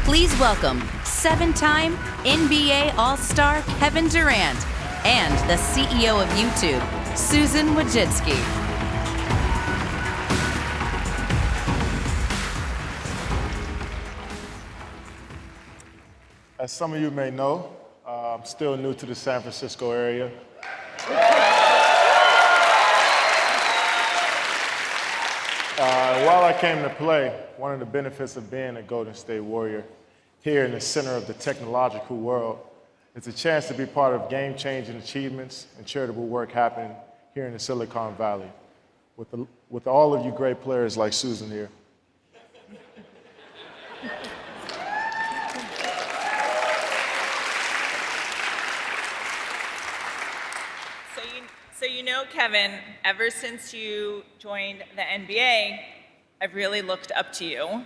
Please welcome 7-time NBA All-Star Kevin Durant and the CEO of YouTube, Susan Wojcicki. As some of you may know, I'm still new to the San Francisco area. While I came to play, one of the benefits of being a Golden State Warrior here in the center of the technological world is a chance to be part of game-changing achievements and charitable work happening here in the Silicon Valley with all of you great players like Susan here. So you know, Kevin, ever since you joined the NBA, I've really looked up to you.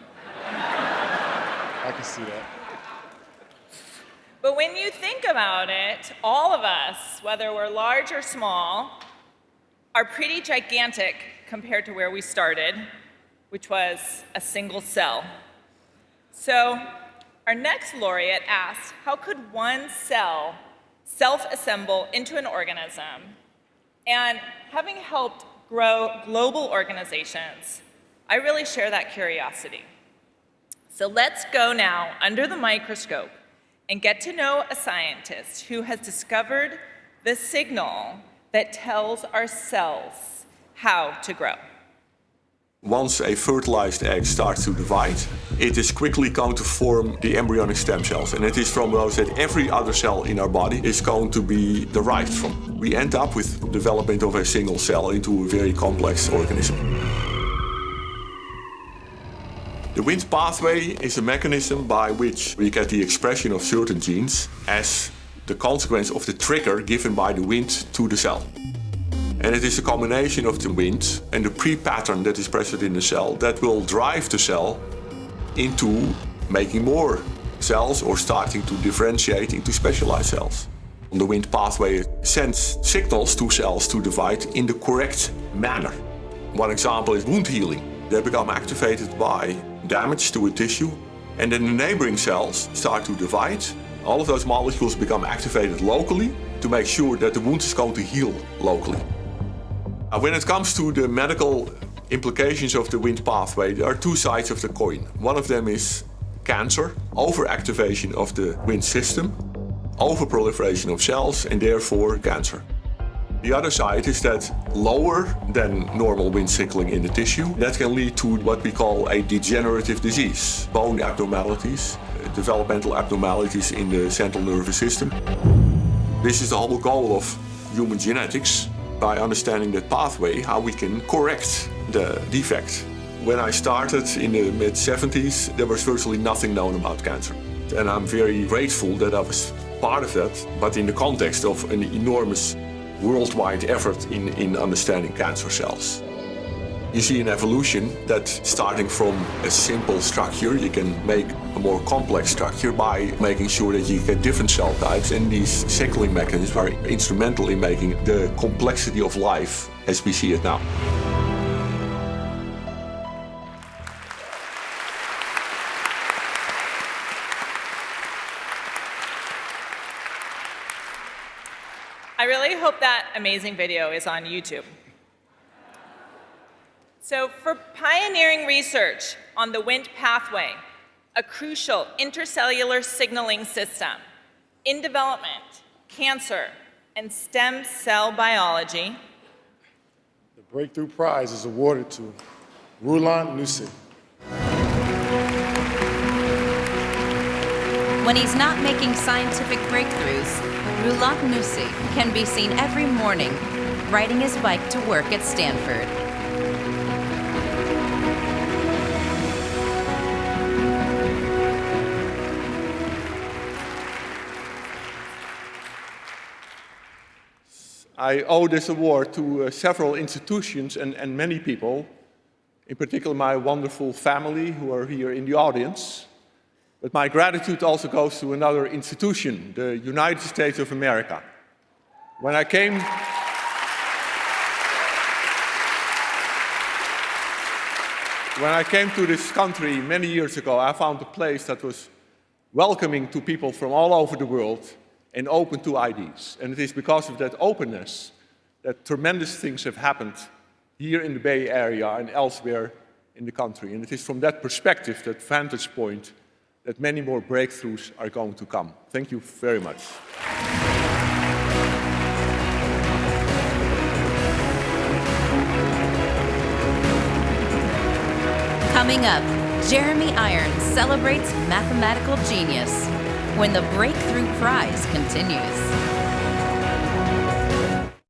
I can see that. But when you think about it, all of us, whether we're large or small, are pretty gigantic compared to where we started, which was a single cell. So our next laureate asked, how could one cell self-assemble into an organism? And having helped grow global organizations, I really share that curiosity. So let's go now under the microscope and get to know a scientist who has discovered the signal that tells our cells how to grow. Once a fertilized egg starts to divide, it is quickly going to form the embryonic stem cells. And it is from those that every other cell in our body is going to be derived from. We end up with development of a single cell into a very complex organism. The Wnt pathway is a mechanism by which we get the expression of certain genes as the consequence of the trigger given by the Wnt to the cell. And it is a combination of the Wnt and the pre-pattern that is present in the cell that will drive the cell into making more cells or starting to differentiate into specialized cells. The Wnt pathway sends signals to cells to divide in the correct manner. One example is wound healing. They become activated by damage to a tissue, and then the neighboring cells start to divide. All of those molecules become activated locally to make sure that the wound is going to heal locally. When it comes to the medical implications of the Wnt pathway, there are two sides of the coin. One of them is cancer, overactivation of the Wnt system, overproliferation of cells, and therefore cancer. The other side is that lower than normal Wnt signaling in the tissue, that can lead to what we call a degenerative disease, bone abnormalities, developmental abnormalities in the central nervous system. This is the whole goal of human genetics, by understanding that pathway, how we can correct the defect. When I started in the mid-70s, there was virtually nothing known about cancer. And I'm very grateful that I was part of that, but in the context of an enormous worldwide effort in understanding cancer cells. You see an evolution that starting from a simple structure, you can make a more complex structure by making sure that you get different cell types, and these signaling mechanisms are instrumental in making the complexity of life as we see it now. I really hope that amazing video is on YouTube. So for pioneering research on the Wnt pathway, a crucial intercellular signaling system in development, cancer, and stem cell biology, the Breakthrough Prize is awarded to Roeland Nusse. When he's not making scientific breakthroughs, Roeland Nusse can be seen every morning riding his bike to work at Stanford. I owe this award to several institutions and many people, in particular my wonderful family who are here in the audience. But my gratitude also goes to another institution, the United States of America. When I came to this country many years ago, I found a place that was welcoming to people from all over the world and open to ideas. And it is because of that openness that tremendous things have happened here in the Bay Area and elsewhere in the country. And it is from that perspective, that vantage point, that many more breakthroughs are going to come. Thank you very much. Coming up, Jeremy Irons celebrates mathematical genius when the Breakthrough Prize continues.